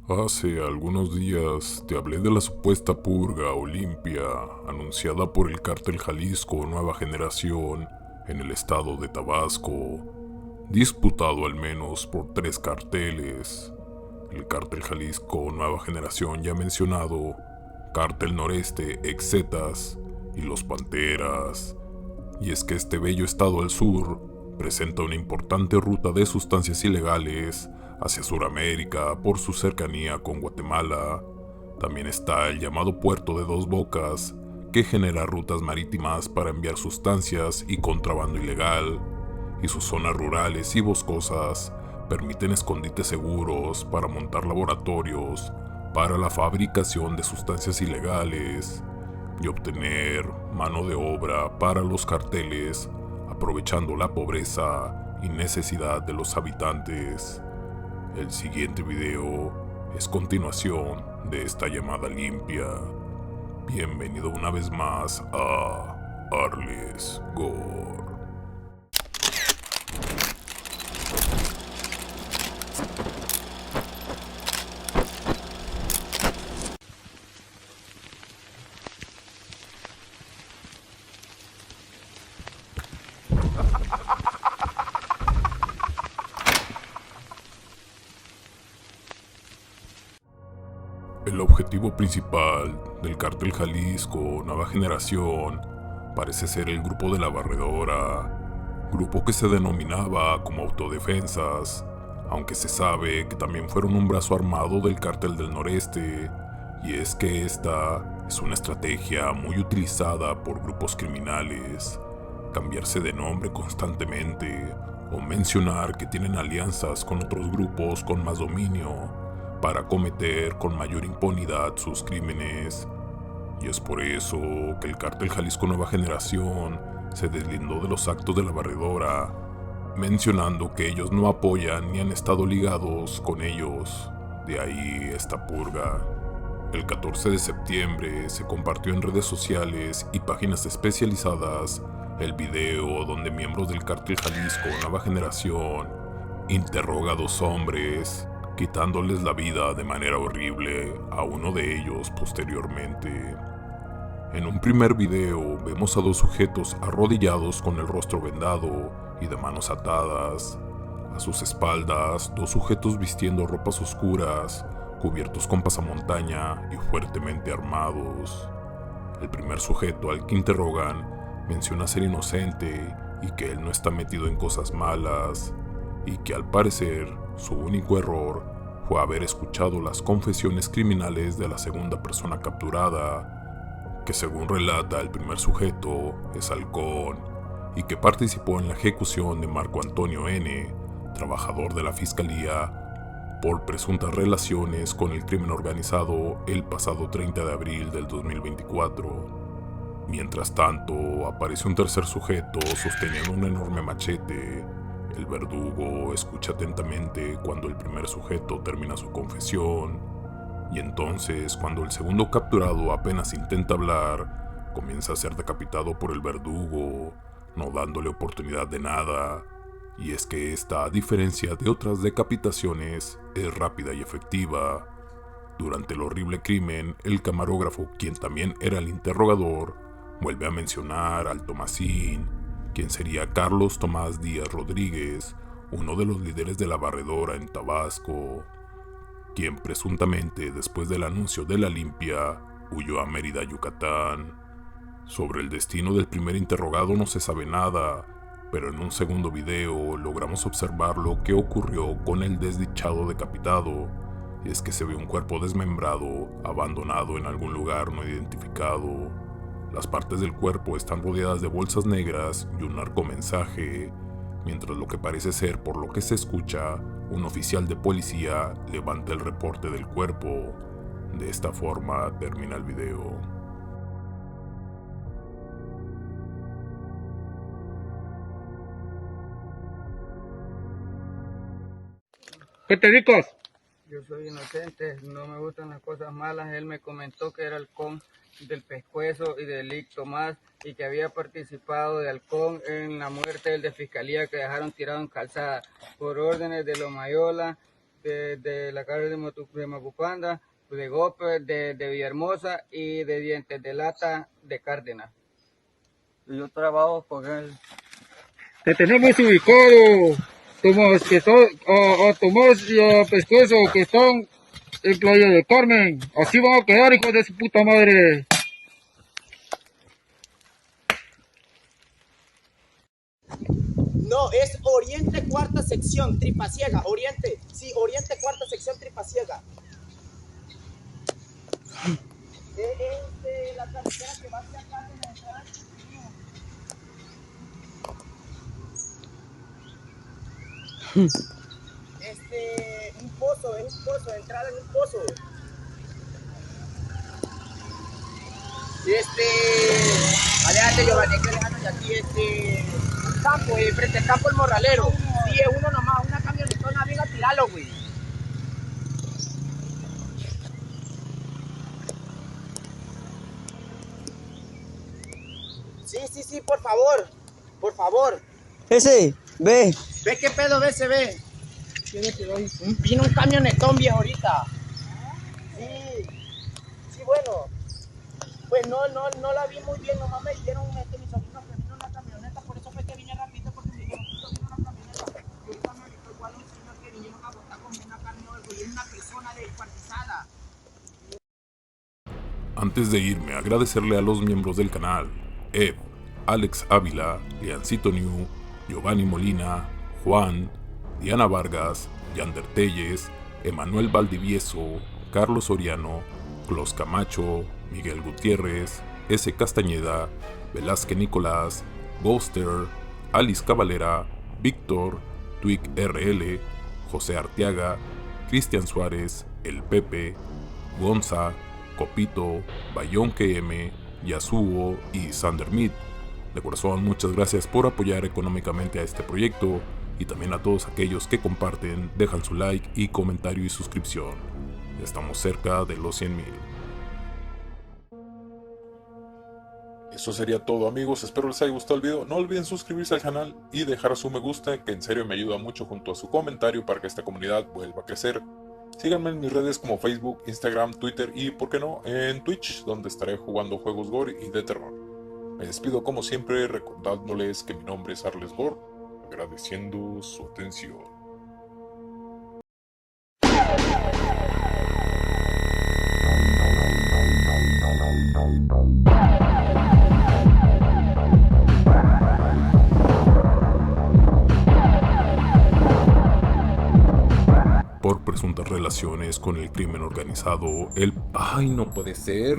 Hace algunos días te hablé de la supuesta purga o limpia anunciada por el Cártel Jalisco Nueva Generación en el estado de Tabasco, disputado al menos por 3 carteles. El Cártel Jalisco Nueva Generación ya mencionado, Cártel Noreste ex Zetas y los Panteras. Y es que este bello estado al sur presenta una importante ruta de sustancias ilegales hacia Sudamérica por su cercanía con Guatemala. También está el llamado Puerto de Dos Bocas, que genera rutas marítimas para enviar sustancias y contrabando ilegal, y sus zonas rurales y boscosas permiten escondites seguros para montar laboratorios para la fabricación de sustancias ilegales y obtener mano de obra para los carteles, aprovechando la pobreza y necesidad de los habitantes. El siguiente video es continuación de esta llamada limpia. Bienvenido una vez más a Arles Gore. El objetivo principal del Cártel Jalisco Nueva Generación parece ser el Grupo de la Barredora, grupo que se denominaba como autodefensas, aunque se sabe que también fueron un brazo armado del Cártel del Noreste, y es que esta es una estrategia muy utilizada por grupos criminales, cambiarse de nombre constantemente o mencionar que tienen alianzas con otros grupos con más dominio para cometer con mayor impunidad sus crímenes. Y es por eso que el Cártel Jalisco Nueva Generación se deslindó de los actos de la barredora, mencionando que ellos no apoyan ni han estado ligados con ellos. De ahí esta purga. El 14 de septiembre se compartió en redes sociales y páginas especializadas el video donde miembros del Cártel Jalisco Nueva Generación interroga a 2 hombres, quitándoles la vida de manera horrible a uno de ellos posteriormente. En un primer video vemos a 2 sujetos arrodillados con el rostro vendado y de manos atadas. A sus espaldas, 2 sujetos vistiendo ropas oscuras, cubiertos con pasamontaña y fuertemente armados. El primer sujeto al que interrogan menciona ser inocente y que él no está metido en cosas malas, y que al parecer su único error fue haber escuchado las confesiones criminales de la segunda persona capturada, que según relata el primer sujeto es halcón y que participó en la ejecución de Marco Antonio N., trabajador de la fiscalía, por presuntas relaciones con el crimen organizado el pasado 30 de abril del 2024. Mientras tanto, aparece un tercer sujeto sosteniendo un enorme machete. El verdugo escucha atentamente cuando el primer sujeto termina su confesión, y entonces, cuando el segundo capturado apenas intenta hablar, comienza a ser decapitado por el verdugo, no dándole oportunidad de nada. Y es que esta, a diferencia de otras decapitaciones, es rápida y efectiva. Durante el horrible crimen, el camarógrafo, quien también era el interrogador, vuelve a mencionar al Tomasín, quien sería Carlos Tomás Díaz Rodríguez, uno de los líderes de la barredora en Tabasco, quien presuntamente después del anuncio de la limpia huyó a Mérida, Yucatán. Sobre el destino del primer interrogado no se sabe nada, pero en un segundo video logramos observar lo que ocurrió con el desdichado decapitado, y es que se ve un cuerpo desmembrado, abandonado en algún lugar no identificado. Las partes del cuerpo están rodeadas de bolsas negras y un narcomensaje, mientras lo que parece ser, por lo que se escucha, un oficial de policía levanta el reporte del cuerpo. De esta forma termina el video. ¿Qué te dedicas? Yo soy inocente, no me gustan las cosas malas. Él me comentó que era halcón del Pescuezo y del Lic Tomás y que había participado de halcón en la muerte del de Fiscalía que dejaron tirado en calzada por órdenes de Lomayola. de la cárcel de Macupanda, de Gope, de Villahermosa y de Dientes de Lata de Cárdenas. Y yo trabajo con él. Te tenemos ubicado, Tomás, que son, a Tomás y a Pescuezo, que están en Playa del Carmen. Así van a quedar, hijos de su puta madre. No, es Oriente Cuarta Sección, Tripasiega. Oriente, sí, Oriente Cuarta Sección, Tripasiega. Es de la carretera que va hacia acá en la entrada. Un pozo, es un pozo, entrada en un pozo. Aléjate, Giovanni, que lejano de aquí, un campo, frente al campo El Morralero. Sí, es uno nomás, una camionetona, venga a tirarlo, güey. Sí, por favor. Ese, ve. Ve qué pedo, ve, se ve. Vino un camionetón, viejo, ahorita. Sí, bueno. Pues no la vi muy bien, nomás me dijeron mis sobrinos que vino una camioneta, por eso fue que vine rápido, porque me dijeron que vino una camioneta. Y ahorita me gritó igual un señor que vinieron a botar como una camión, y una persona descuartizada. Antes de irme, agradecerle a los miembros del canal: Ed, Alex Ávila, Leancito New, Giovanni Molina, Juan, Diana Vargas, Yander Telles, Emanuel Valdivieso, Carlos Soriano, Clos Camacho, Miguel Gutiérrez, S. Castañeda, Velázquez Nicolás, Ghoster, Alice Cavalera, Víctor, Twig RL, José Arteaga, Cristian Suárez, El Pepe, Gonza, Copito, Bayón KM, Yasuo y Sander Mead. De corazón, muchas gracias por apoyar económicamente a este proyecto y también a todos aquellos que comparten, dejan su like y comentario y suscripción. Ya estamos cerca de los 100,000. Eso sería todo, amigos, espero les haya gustado el video. No olviden suscribirse al canal y dejar su me gusta, que en serio me ayuda mucho, junto a su comentario, para que esta comunidad vuelva a crecer. Síganme en mis redes como Facebook, Instagram, Twitter y, por qué no, en Twitch, donde estaré jugando juegos gore y de terror. Me despido como siempre, recordándoles que mi nombre es Arles Gore, agradeciendo su atención. Por presuntas relaciones con el crimen organizado, ¡ay, no puede ser!